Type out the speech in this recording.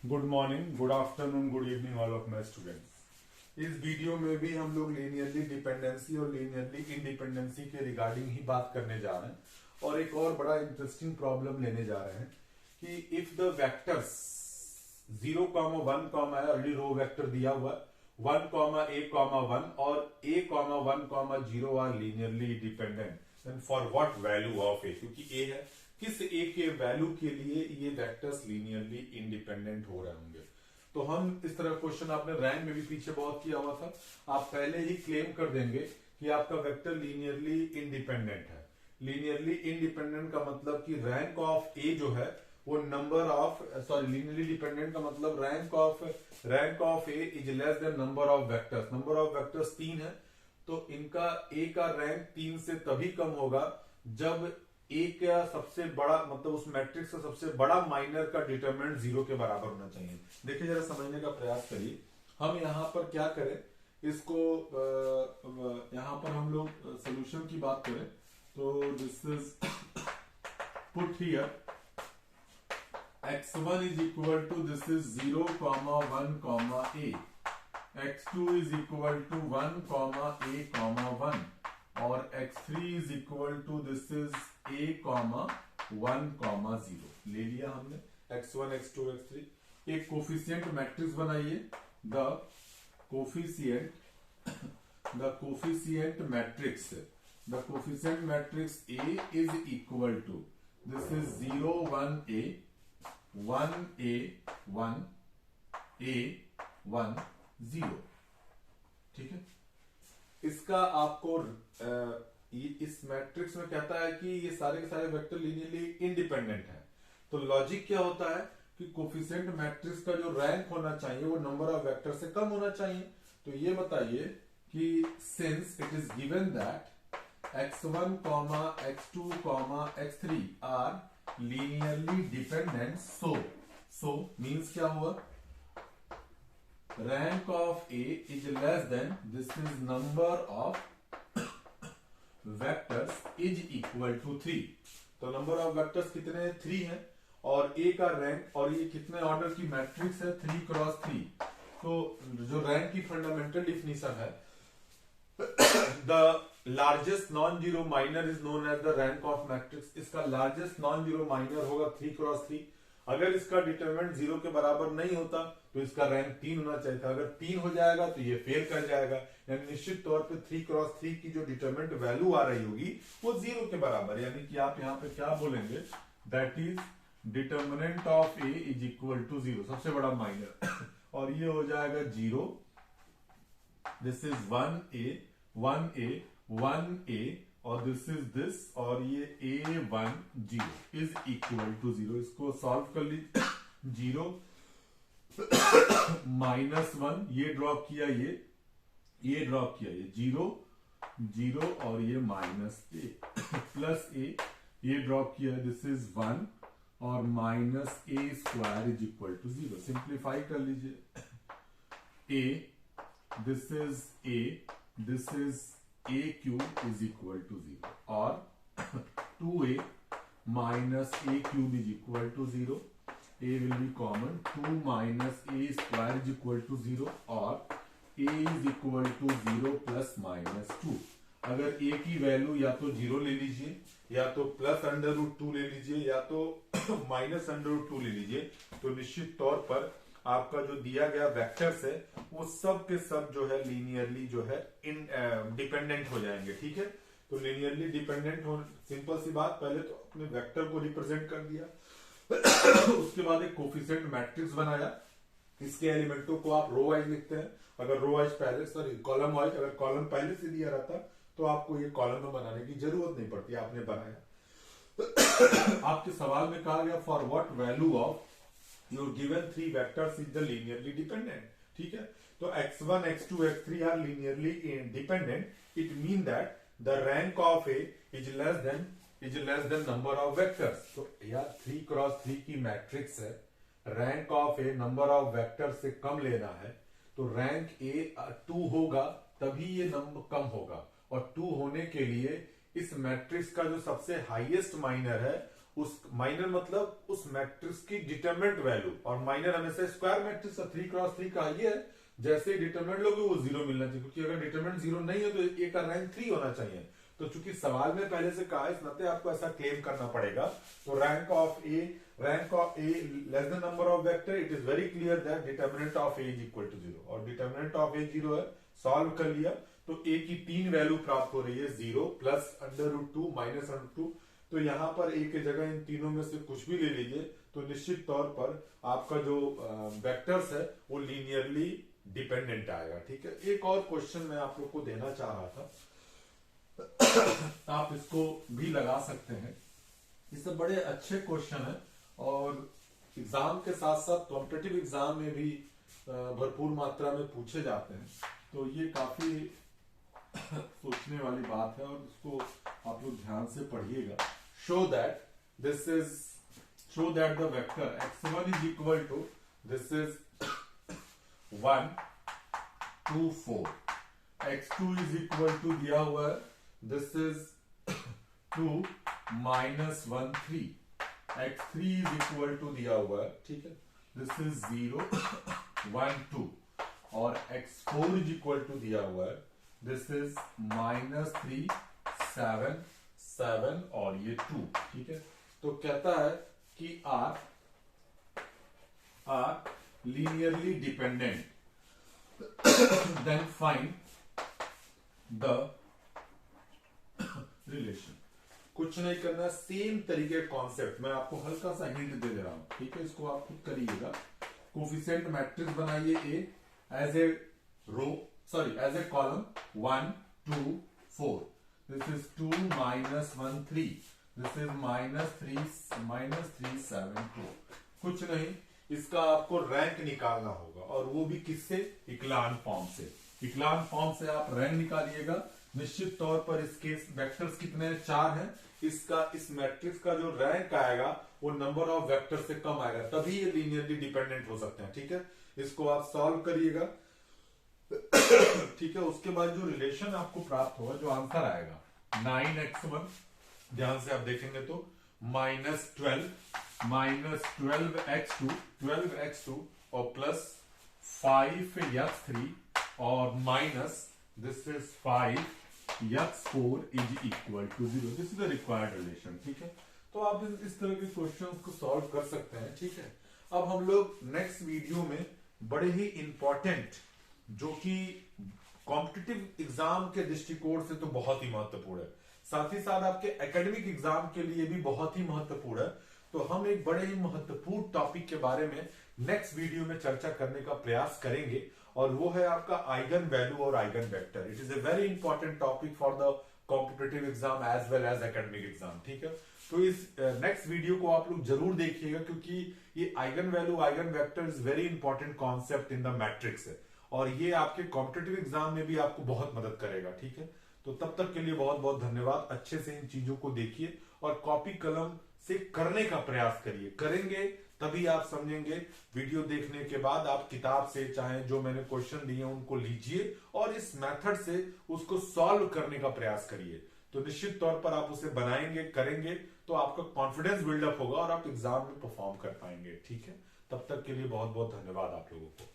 Good morning, good afternoon, good evening all of my students. इस video में भी हम लोग लीनियरली डिपेंडेंसी और लीनियरली इंडिपेंडेंसी के रिगार्डिंग ही बात करने जा रहे हैं और एक और बड़ा इंटरेस्टिंग प्रॉब्लम लेने जा रहे हैं कि इफ द वेक्टर्स 0, 1 है, ऑलरेडी रो वेक्टर दिया हुआ 1, a, 1 और a, 1, 0 are linearly dependent, then for what value of a, क्योंकि a है, किस a के वैल्यू के लिए ये वेक्टर्स लीनियरली इंडिपेंडेंट हो रहे होंगे। तो हम इस तरह क्वेश्चन आपने रैंक में भी पीछे बहुत किया हुआ था, आप पहले ही क्लेम कर देंगे कि आपका वेक्टर लीनियरली इंडिपेंडेंट है। लीनियरली इंडिपेंडेंट का मतलब कि रैंक ऑफ ए जो है वो नंबर ऑफ लीनियरली डिपेंडेंट का मतलब rank of A is less than number of vectors. Number of vectors 3 है, तो इनका ए का रैंक 3 से तभी कम होगा जब ए का सबसे बड़ा मतलब उस मैट्रिक्स का सबसे बड़ा माइनर का डिटरमिनेंट 0 के बराबर होना चाहिए। देखिए जरा समझने का प्रयास करिए। हम यहाँ पर क्या करें, इसको यहाँ पर हम लोग सोल्यूशन की बात करें तो this is put here x1 is equal to this is 0, 1, a, x2 is equal to 1, a, 1 और x3 is equal to this is a, 1, 0 ले लिया हमने x1, x2, x3। एक कोफिशिएंट मैट्रिक्स बनाइए, the coefficient matrix A is equal to this is 0, 1a, 1a, 1 a, 1 0। ठीक है, इसका आपको इस मैट्रिक्स में कहता है कि ये सारे के सारे वेक्टर लीनियरली इंडिपेंडेंट हैं। तो लॉजिक क्या होता है कि कोफिशिएंट मैट्रिक्स का जो रैंक होना चाहिए वो नंबर ऑफ वेक्टर से कम होना चाहिए। तो ये बताइए कि since it is given that x1, x2, x3 are linearly dependent, so means क्या हुआ, rank of A is less than this is number of vectors is equal to 3। तो नंबर ऑफ वेक्टर्स कितने 3 हैं और A का rank, और ये कितने ऑर्डर की मैट्रिक्स है 3 क्रॉस 3। तो जो रैंक की फंडामेंटल डिफिनीशन है, the largest non zero minor is known as the rank of matrix. इसका लार्जेस्ट नॉन जीरो माइनर होगा 3 क्रॉस 3। अगर इसका डिटरमिनेंट 0 के बराबर नहीं होता तो इसका रैंक 3 होना चाहिए था। अगर 3 हो जाएगा तो ये फेल कर जाएगा, यानी निश्चित तौर पे 3 क्रॉस 3 की जो डिटरमिनेंट वैल्यू आ रही होगी वो 0 के बराबर, यानी कि आप यहाँ पे क्या बोलेंगे, that is determinant of A is equal to 0, सबसे बड़ा माइनर और ये हो जाएगा 0, दिस इज 1a और दिस इज दिस, और ये a1 0 इज इक्वल टू 0। इसको सॉल्व कर लीजिए। 0 -1 ये ड्रॉप किया, ये ड्रॉप किया, ये 0 0 और ये -a प्लस a ये ड्रॉप किया, दिस इज 1 और -a² is equal to 0। Simplify कर लीजिए, a this is a, this is a cube is equal to 0 और 2a minus a cube is equal to 0, a will be common, 2 minus a square is equal to 0 और a is equal to 0 plus minus 2। अगर a की value या तो 0 ले लीजिए, या तो प्लस √2 ले लीजिए, या तो माइनस √2 ले लीजिए, तो निश्चित तौर पर आपका जो दिया गया वेक्टर्स है वो सब के सब जो है लीनियरली जो है डिपेंडेंट हो जाएंगे। ठीक है, तो लीनियरली डिपेंडेंट हो, सिंपल सी बात, पहले तो अपने वेक्टर को रिप्रेजेंट कर दिया उसके बाद एक कोफिशिएंट मैट्रिक्स बनाया, इसके एलिमेंटों को आप रो वाइज लिखते हैं। अगर रो वाइज पहले कॉलम वाइज, अगर कॉलम पहले से दिया रहता तो आपको ये कॉलम में बनाने की जरूरत नहीं पड़ती, आपने बनाया। आपके सवाल में कहा गया for what value of your given 3 vectors is the linearly dependent। ठीक है, तो x1, x2, x3 are linearly independent, it mean that the rank of A is less than number of vectors। तो यार 3 क्रॉस 3 की matrix है, rank of A number of vector से कम लेना है, तो रैंक ए 2 होगा तभी ये नंबर कम होगा, और 2 होने के लिए इस मैट्रिक्स का जो सबसे हाईएस्ट माइनर है उस माइनर मतलब उस मैट्रिक्स की डिटरमिनेंट वैल्यू, और माइनर हमेशा स्क्वायर मैट्रिक्स 3x3 का ये है, जैसे डिटरमिनेंट लोगे वो 0 मिलना चाहिए, क्योंकि अगर डिटरमिनेंट 0 नहीं है तो ए का रैंक 3 होना चाहिए। तो चूंकि सवाल में पहले से कहा है, इस नाते आपको ऐसा क्लेम करना पड़ेगा। तो rank of A less than number of vector, it is very clear that determinant of A is equal to 0, और डिटरमिनेंट ऑफ ए 0 है, सॉल्व कर लिया तो ए की 3 वैल्यू प्राप्त हो रही है, 0 प्लस √2 माइनस √2। तो यहां पर ए की जगह इन तीनों में से कुछ भी ले लीजिए, तो निश्चित तौर पर आपका जो वेक्टर्स है वो लीनियरली डिपेंडेंट आएगा। ठीक है, एक और क्वेश्चन मैं आप लोग को देना चाह रहा था, आप इसको भी लगा सकते हैं, ये सब बड़े अच्छे क्वेश्चन है और एग्जाम के साथ साथ कॉम्पिटिटिव एग्जाम में भी भरपूर मात्रा में पूछे जाते हैं। तो ये काफी सोचने वाली बात है और इसको आप लोग ध्यान से पढ़िएगा। Show that the vector x1 is equal to, this is 1 2 4, x2 is equal to दिया हुआ है, this is 2 minus 1 3, x3 is equal to दिया हुआ है, ठीक है, दिस इज 0 1 2, और x4 इज इक्वल टू दिया हुआ है, दिस इज -3 7 7 और ये 2। ठीक है, तो कहता है कि are linearly dependent, then find the relation. कुछ नहीं करना, सेम तरीके कॉन्सेप्ट मैं आपको हल्का सा हिंट दे रहा हूं, ठीक है, इसको आप खुद करिएगा। कोफिशिएंट मैट्रिक्स बनाइए A as a row, sorry as a column 1 2 4, this is 2 minus 1 3, this is -3 7 2। कुछ नहीं, इसका आपको रैंक निकालना होगा, और वो भी किससे? इक्लान फॉर्म से। इक्लान फॉर्म से आप रैंक निकालिएगा। निश्चित तौर पर इसके वेक्टर्स कितने हैं? 4 हैं। इस मैट्रिक्स का जो रैंक आएगा वो नंबर ऑफ वेक्टर से कम आएगा, तभी ये लीनियरली डिपेंडेंट हो सकते हैं। ठीक है, इसको आप सॉल्व करिएगा। ठीक है, उसके बाद जो रिलेशन आपको प्राप्त होगा, जो आंसर आएगा 9x1, ध्यान से आप देखेंगे तो -12x2 और प्लस 5x3 और minus this is 5x4 is equal to 0। This is the required relation. ठीक है, तो आप इस तरह के क्वेश्चंस को सॉल्व कर सकते हैं। ठीक है, अब हम लोग नेक्स्ट वीडियो में बड़े ही इंपॉर्टेंट, जो कि कॉम्पिटिटिव एग्जाम के दृष्टिकोण से तो बहुत ही महत्वपूर्ण है, साथ ही साथ आपके एकेडमिक एग्जाम के लिए भी बहुत ही महत्वपूर्ण है, तो हम एक बड़े ही महत्वपूर्ण टॉपिक के बारे में नेक्स्ट वीडियो में चर्चा करने का प्रयास करेंगे, और वो है आपका आइगन वैल्यू और eigen vector. It is a very important topic for the competitive exam as well as academic exam. ठीक है, तो इस नेक्स्ट वीडियो को आप लोग जरूर देखिएगा, क्योंकि ये eigen value eigen vector is very important concept in the matrix है, और ये आपके कॉम्पिटिटिव एग्जाम में भी आपको बहुत मदद करेगा। ठीक है, तो तब तक के लिए बहुत बहुत धन्यवाद। अच्छे से इन चीजों को देखिए और कॉपी कलम से करने का प्रयास करिए। करेंगे तभी आप समझेंगे। वीडियो देखने के बाद आप किताब से चाहे जो मैंने क्वेश्चन दिए उनको लीजिए और इस मेथड से उसको सॉल्व करने का प्रयास करिए, तो निश्चित तौर पर आप उसे बनाएंगे, करेंगे तो आपका कॉन्फिडेंस बिल्डअप होगा और आप एग्जाम में परफॉर्म कर पाएंगे। ठीक है, तब तक के लिए बहुत बहुत धन्यवाद आप लोगों को।